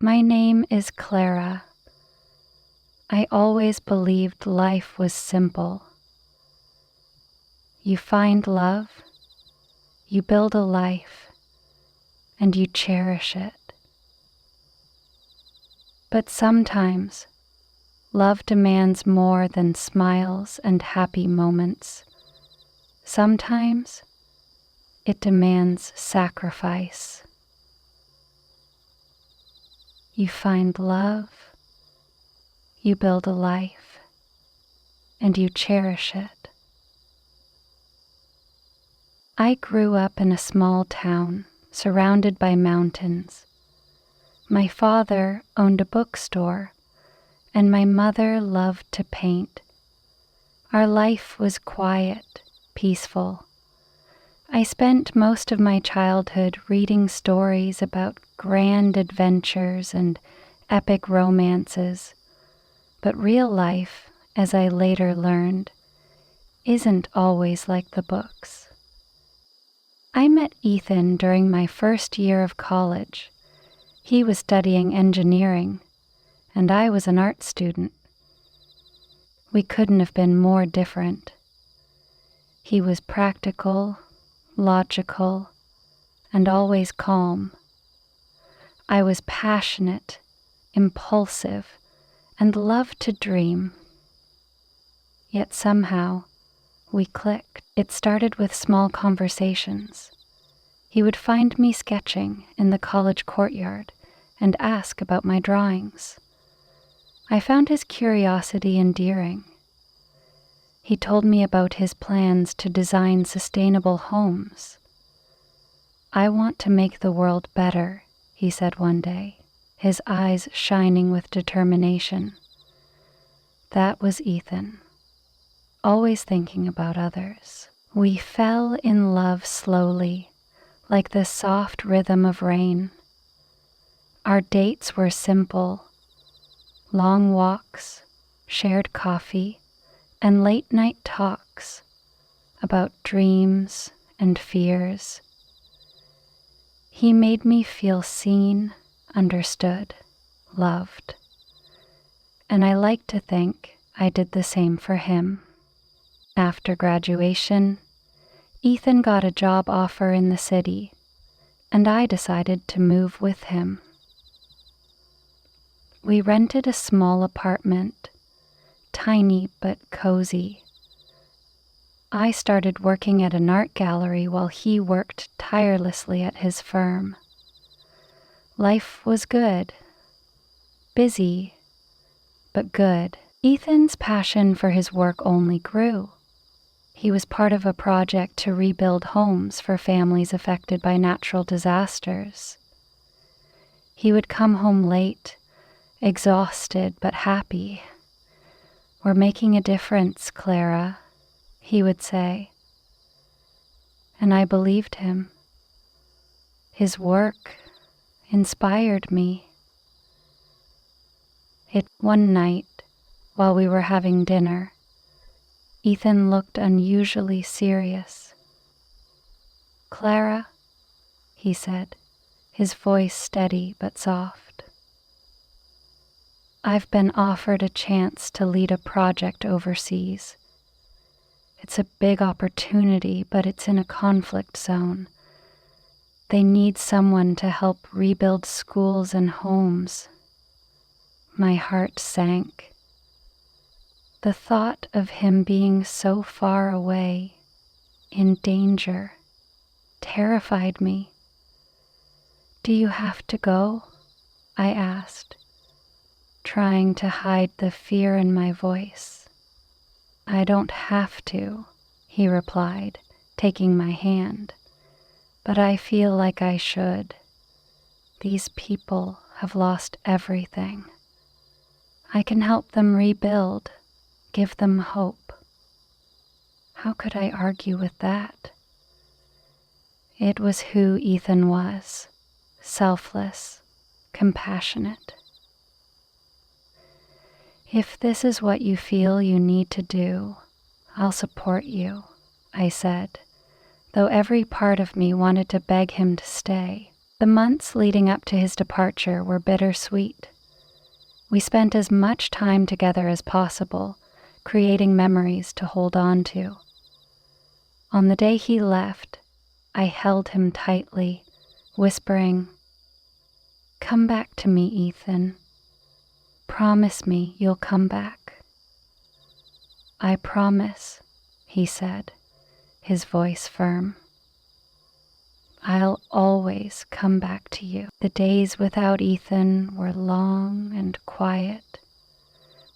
My name is Clara. I always believed life was simple. You find love, you build a life, and you cherish it. But sometimes, love demands more than smiles and happy moments. Sometimes, it demands sacrifice. You find love, you build a life, and you cherish it. I grew up in a small town surrounded by mountains. My father owned a bookstore, and my mother loved to paint. Our life was quiet, peaceful. I spent most of my childhood reading stories about grand adventures and epic romances, but real life, as I later learned, isn't always like the books. I met Ethan during my first year of college. He was studying engineering, and I was an art student. We couldn't have been more different. He was practical, logical, and always calm. I was passionate, impulsive, and loved to dream. Yet somehow, we clicked. It started with small conversations. He would find me sketching in the college courtyard and ask about my drawings. I found his curiosity endearing. He told me about his plans to design sustainable homes. "I want to make the world better," he said one day, his eyes shining with determination. That was Ethan, always thinking about others. We fell in love slowly, like the soft rhythm of rain. Our dates were simple: long walks, shared coffee, and late-night talks about dreams and fears. He made me feel seen, understood, loved, and I like to think I did the same for him. After graduation, Ethan got a job offer in the city, and I decided to move with him. We rented a small apartment, tiny but cozy. I started working at an art gallery while he worked tirelessly at his firm. Life was good, busy, but good. Ethan's passion for his work only grew. He was part of a project to rebuild homes for families affected by natural disasters. He would come home late, exhausted but happy. "We're making a difference, Clara," he would say. And I believed him. His work inspired me. One night, while we were having dinner, Ethan looked unusually serious. "Clara," he said, his voice steady but soft, "I've been offered a chance to lead a project overseas. It's a big opportunity, but it's in a conflict zone. They need someone to help rebuild schools and homes." My heart sank. The thought of him being so far away, in danger, terrified me. "Do you have to go?" I asked, trying to hide the fear in my voice. "I don't have to," he replied, taking my hand, "but I feel like I should. These people have lost everything. I can help them rebuild, give them hope." How could I argue with that? It was who Ethan was, selfless, compassionate. "If this is what you feel you need to do, I'll support you," I said, though every part of me wanted to beg him to stay. The months leading up to his departure were bittersweet. We spent as much time together as possible, creating memories to hold on to. On the day he left, I held him tightly, whispering, "Come back to me, Ethan. Promise me you'll come back." "I promise," he said, his voice firm. "I'll always come back to you." The days without Ethan were long and quiet.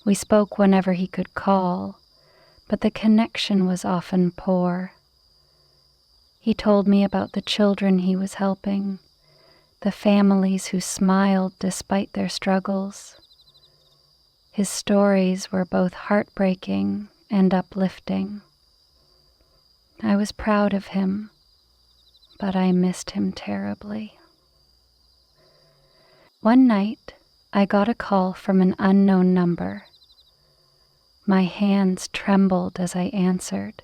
We spoke whenever he could call, but the connection was often poor. He told me about the children he was helping, the families who smiled despite their struggles. His stories were both heartbreaking and uplifting. I was proud of him, but I missed him terribly. One night, I got a call from an unknown number. My hands trembled as I answered.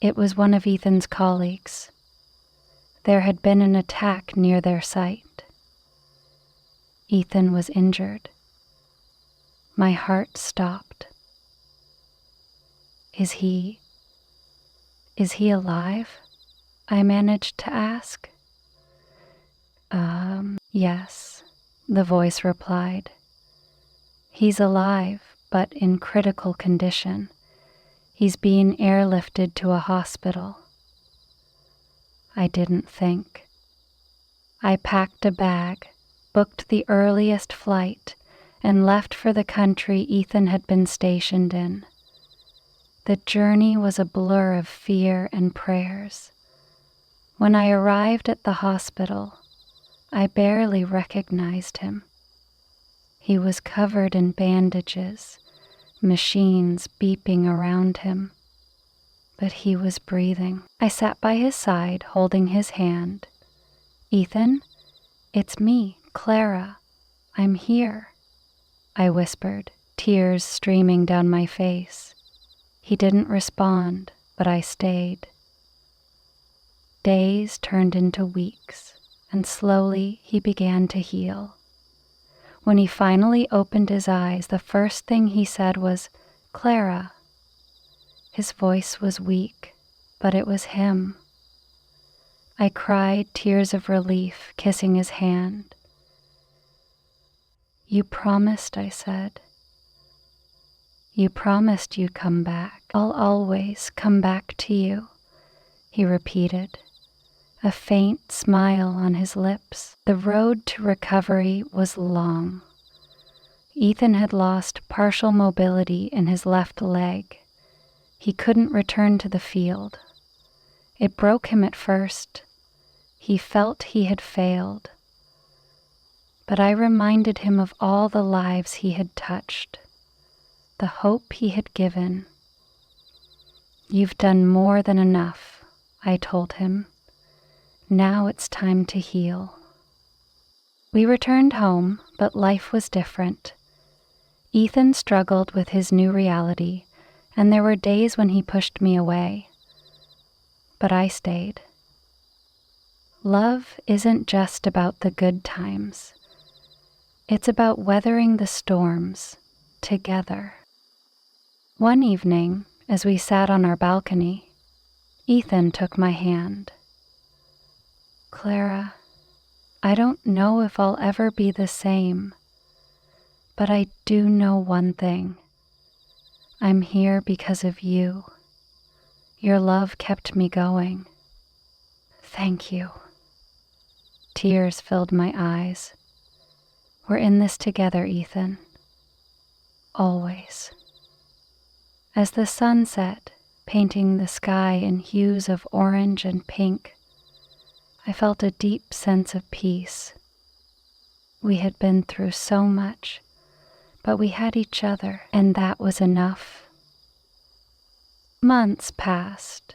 It was one of Ethan's colleagues. There had been an attack near their site. Ethan was injured. My heart stopped. Is he alive?" I managed to ask. Yes," the voice replied. "He's alive, but in critical condition. He's being airlifted to a hospital." I didn't think. I packed a bag, booked the earliest flight, and left for the country Ethan had been stationed in. The journey was a blur of fear and prayers. When I arrived at the hospital, I barely recognized him. He was covered in bandages, machines beeping around him, but he was breathing. I sat by his side, holding his hand. "Ethan, it's me, Clara. I'm here," I whispered, tears streaming down my face. He didn't respond, but I stayed. Days turned into weeks, and slowly he began to heal. When he finally opened his eyes, the first thing he said was, "Clara." His voice was weak, but it was him. I cried tears of relief, kissing his hand. "You promised," I said. "You promised you'd come back." "I'll always come back to you," he repeated, a faint smile on his lips. The road to recovery was long. Ethan had lost partial mobility in his left leg. He couldn't return to the field. It broke him at first. He felt he had failed. But I reminded him of all the lives he had touched, the hope he had given. "You've done more than enough," I told him. "Now it's time to heal." We returned home, but life was different. Ethan struggled with his new reality, and there were days when he pushed me away. But I stayed. Love isn't just about the good times. It's about weathering the storms together. One evening, as we sat on our balcony, Ethan took my hand. "Clara, I don't know if I'll ever be the same, but I do know one thing. I'm here because of you. Your love kept me going. Thank you." Tears filled my eyes. "We're in this together, Ethan. Always." As the sun set, painting the sky in hues of orange and pink, I felt a deep sense of peace. We had been through so much, but we had each other, and that was enough. Months passed,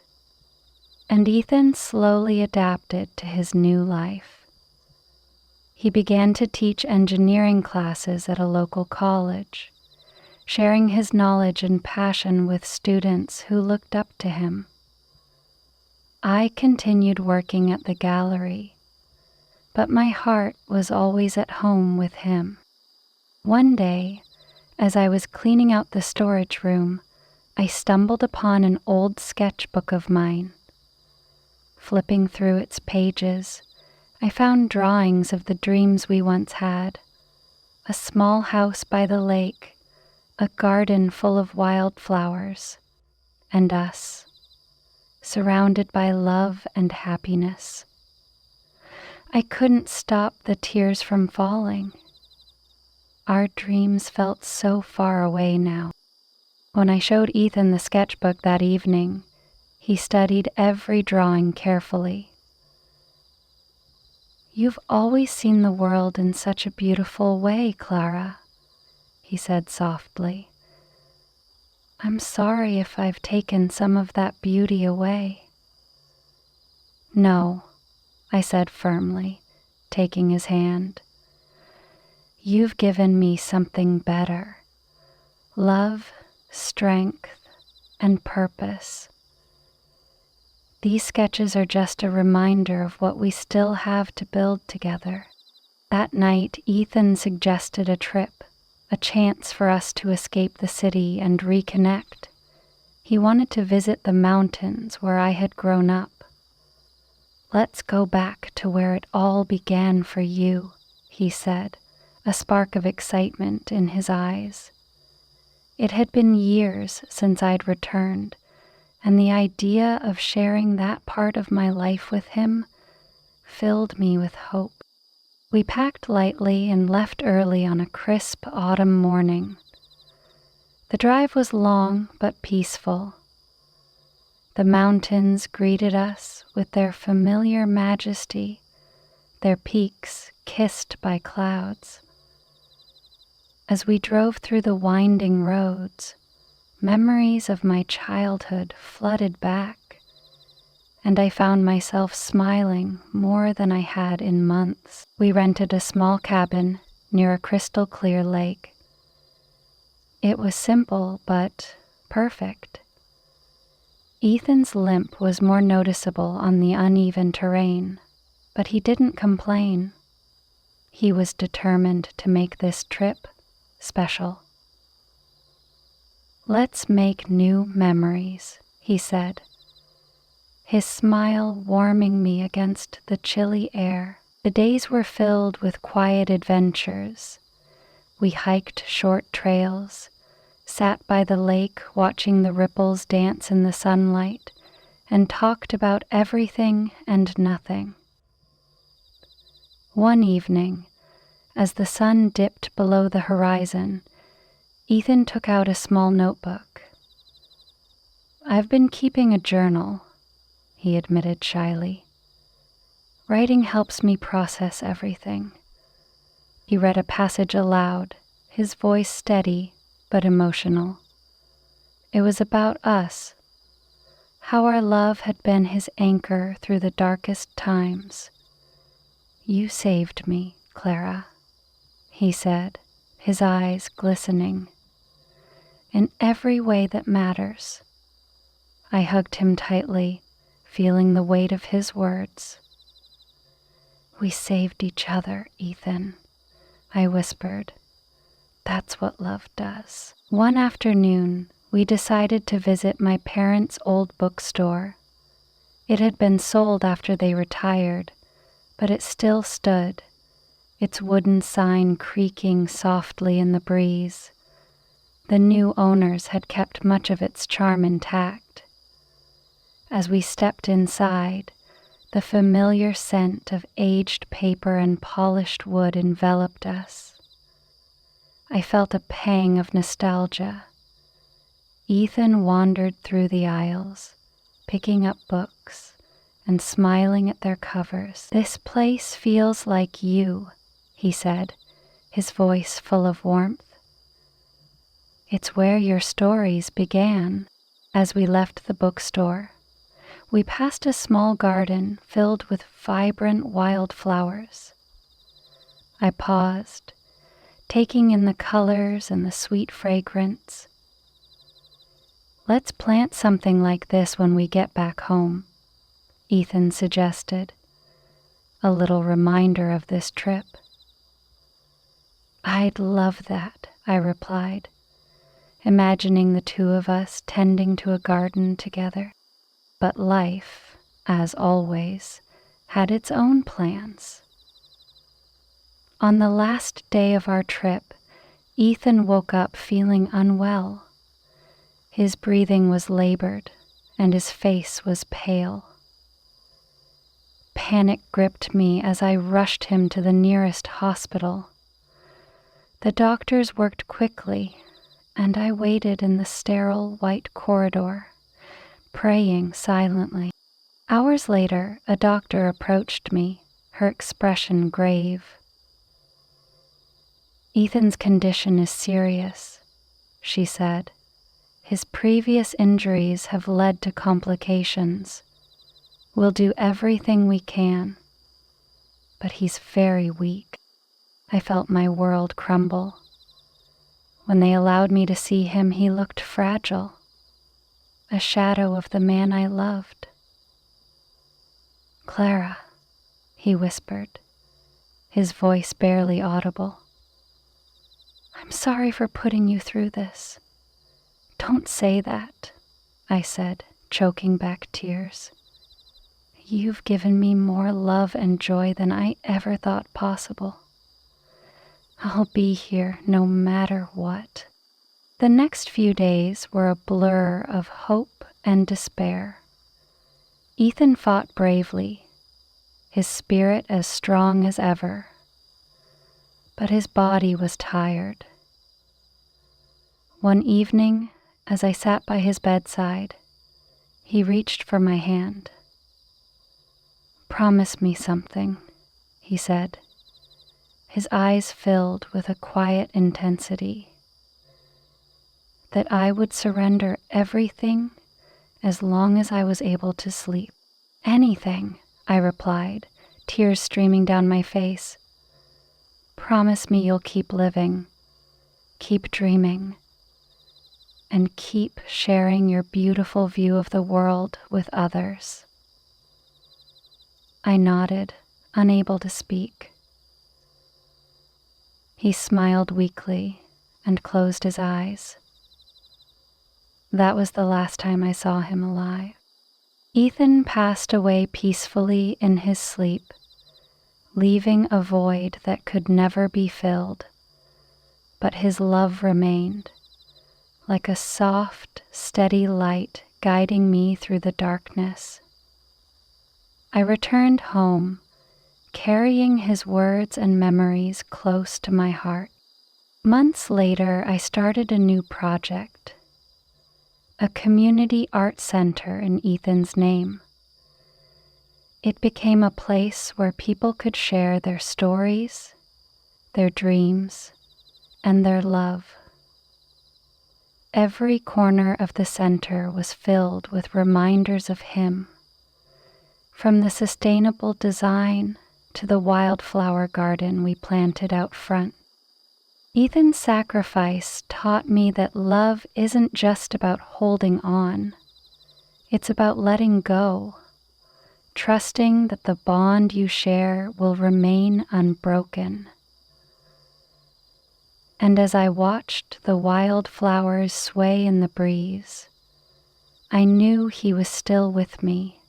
and Ethan slowly adapted to his new life. He began to teach engineering classes at a local college, sharing his knowledge and passion with students who looked up to him. I continued working at the gallery, but my heart was always at home with him. One day, as I was cleaning out the storage room, I stumbled upon an old sketchbook of mine. Flipping through its pages, I found drawings of the dreams we once had: a small house by the lake, a garden full of wildflowers, and us, surrounded by love and happiness. I couldn't stop the tears from falling. Our dreams felt so far away now. When I showed Ethan the sketchbook that evening, he studied every drawing carefully. "You've always seen the world in such a beautiful way, Clara," he said softly. "I'm sorry if I've taken some of that beauty away." "No," I said firmly, taking his hand. "You've given me something better: love, strength, and purpose. These sketches are just a reminder of what we still have to build together." That night, Ethan suggested a trip, a chance for us to escape the city and reconnect. He wanted to visit the mountains where I had grown up. "Let's go back to where it all began for you," he said, a spark of excitement in his eyes. It had been years since I'd returned, and the idea of sharing that part of my life with him filled me with hope. We packed lightly and left early on a crisp autumn morning. The drive was long but peaceful. The mountains greeted us with their familiar majesty, their peaks kissed by clouds. As we drove through the winding roads, memories of my childhood flooded back, and I found myself smiling more than I had in months. We rented a small cabin near a crystal-clear lake. It was simple but perfect. Ethan's limp was more noticeable on the uneven terrain, but he didn't complain. He was determined to make this trip special. "Let's make new memories," he said, his smile warming me against the chilly air. The days were filled with quiet adventures. We hiked short trails, sat by the lake watching the ripples dance in the sunlight, and talked about everything and nothing. One evening, as the sun dipped below the horizon, Ethan took out a small notebook. "I've been keeping a journal," he admitted shyly. "Writing helps me process everything." He read a passage aloud, his voice steady but emotional. It was about us, how our love had been his anchor through the darkest times. "You saved me, Clara," he said, his eyes glistening. "In every way that matters." I hugged him tightly, feeling the weight of his words. "We saved each other, Ethan," I whispered. "That's what love does." One afternoon, we decided to visit my parents' old bookstore. It had been sold after they retired, but it still stood, its wooden sign creaking softly in the breeze. The new owners had kept much of its charm intact. As we stepped inside, the familiar scent of aged paper and polished wood enveloped us. I felt a pang of nostalgia. Ethan wandered through the aisles, picking up books and smiling at their covers. "This place feels like you," he said, his voice full of warmth. "It's where your stories began." As we left the bookstore, we passed a small garden filled with vibrant wildflowers. I paused, taking in the colors and the sweet fragrance. "Let's plant something like this when we get back home," Ethan suggested. a little reminder of this trip. I'd love that, I replied, imagining the two of us tending to a garden together. But life, as always, had its own plans. On the last day of our trip, Ethan woke up feeling unwell. His breathing was labored, and his face was pale. Panic gripped me as I rushed him to the nearest hospital. The doctors worked quickly, and I waited in the sterile white corridor, praying silently. Hours later, a doctor approached me, her expression grave. "Ethan's condition is serious," she said. "His previous injuries have led to complications. We'll do everything we can, but he's very weak." I felt my world crumble. When they allowed me to see him, he looked fragile, a shadow of the man I loved. "Clara," he whispered, his voice barely audible. "I'm sorry for putting you through this." "Don't say that," I said, choking back tears. "You've given me more love and joy than I ever thought possible. I'll be here no matter what." The next few days were a blur of hope and despair. Ethan fought bravely, his spirit as strong as ever, but his body was tired. One evening, as I sat by his bedside, he reached for my hand. "Promise me something," he said, his eyes filled with a quiet intensity. "That I would surrender everything as long as I was able to sleep." "Anything," I replied, tears streaming down my face. "Promise me you'll keep living, keep dreaming, and keep sharing your beautiful view of the world with others." I nodded, unable to speak. He smiled weakly and closed his eyes. That was the last time I saw him alive. Ethan passed away peacefully in his sleep, leaving a void that could never be filled. But his love remained, like a soft, steady light guiding me through the darkness. I returned home, carrying his words and memories close to my heart. Months later, I started a new project, a community art center in Ethan's name. It became a place where people could share their stories, their dreams, and their love. Every corner of the center was filled with reminders of him, from the sustainable design to the wildflower garden we planted out front. Ethan's sacrifice taught me that love isn't just about holding on. It's about letting go, trusting that the bond you share will remain unbroken. And as I watched the wildflowers sway in the breeze, I knew he was still with me,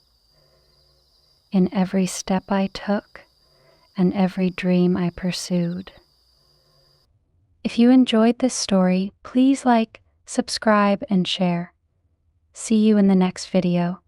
in every step I took and every dream I pursued. If you enjoyed this story, please like, subscribe, and share. See you in the next video.